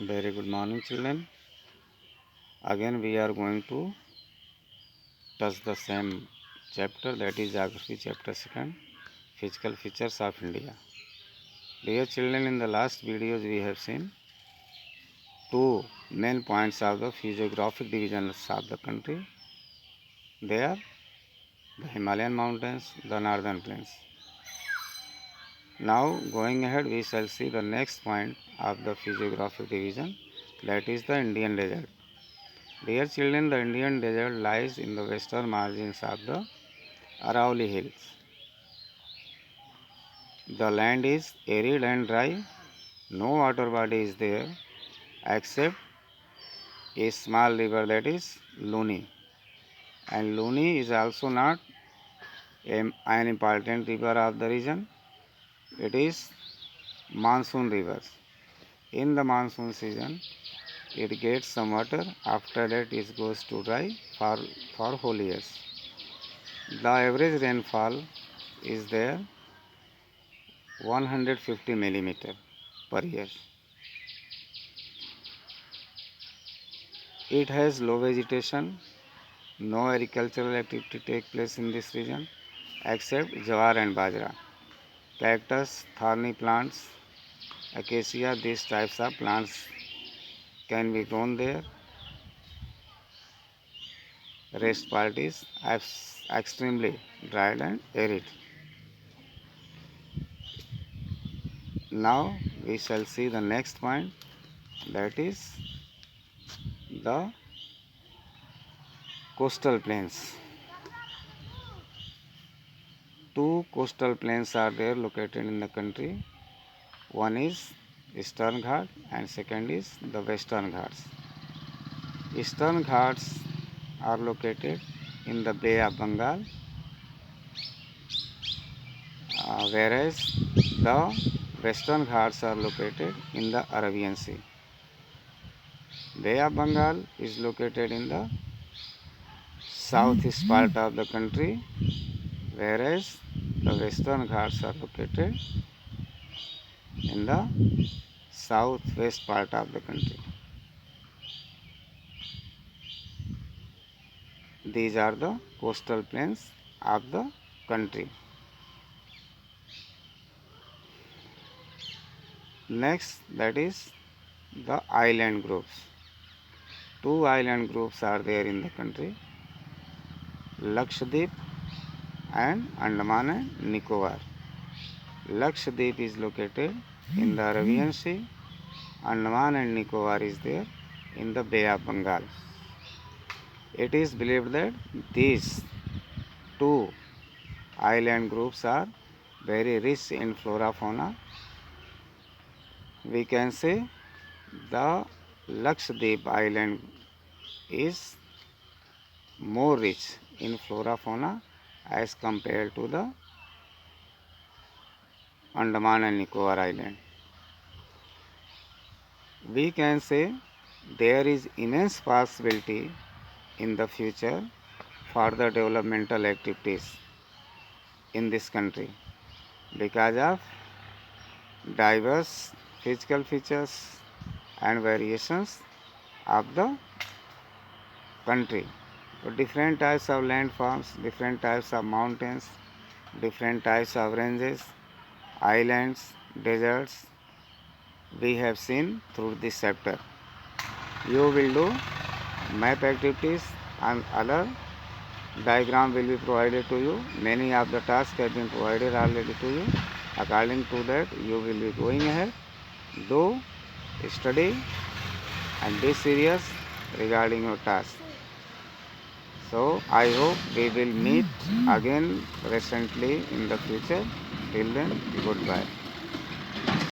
Very good morning, children. Again, we are going to touch the same chapter, that is Geography chapter 2, Physical Features of India. Dear children, in the last videos we have seen two main points of the physiographic divisions of the country. They are the Himalayan mountains, the northern plains. Now, going ahead, we shall see the next point of the physiographic division, that is the Indian desert. Dear children, the Indian desert lies in the western margins of the Aravalli Hills. The land is arid and dry. No water body is there except a small river, that is Luni. And Luni is also not an important river of the region. It is monsoon rivers. In the monsoon season, it gets some water. After that, it goes to dry for whole years. The average rainfall is there 150 millimeter per year. It has low vegetation. No agricultural activity take place in this region except jawar and bajra. Cactus, thorny plants, acacia, these types of plants can be grown there. Rest part is extremely dry and arid. Now we shall see the next point, that is the coastal plains. Two coastal plains are there located in the country. One is Eastern Ghat and second is the Western Ghats. Eastern Ghats are located in the Bay of Bengal, whereas the Western Ghats are located in the Arabian Sea. Bay of Bengal is located in the southeast part of the country, whereas the Western Ghats are located in the southwest part of the country. These are the coastal plains of the country. Next, that is the island groups. Two island groups are there in the country, Lakshadweep and Andaman and Nicobar. Lakshadweep is located in the Arabian Sea. Andaman and Nicobar is there in the Bay of Bengal. It is believed that these two island groups are very rich in flora fauna. We can say the Lakshadweep island is more rich in flora fauna as compared to the Andaman and Nicobar island. We can say there is immense possibility in the future for the developmental activities in this country because of diverse physical features and variations of the country. So different types of landforms, different types of mountains, different types of ranges, islands, deserts we have seen through this chapter. You will do map activities and other diagram will be provided to you. Many of the tasks have been provided already to you. According to that, you will be going ahead, do study and be serious regarding your task. So I hope we will meet again recently in the future. Till then, goodbye.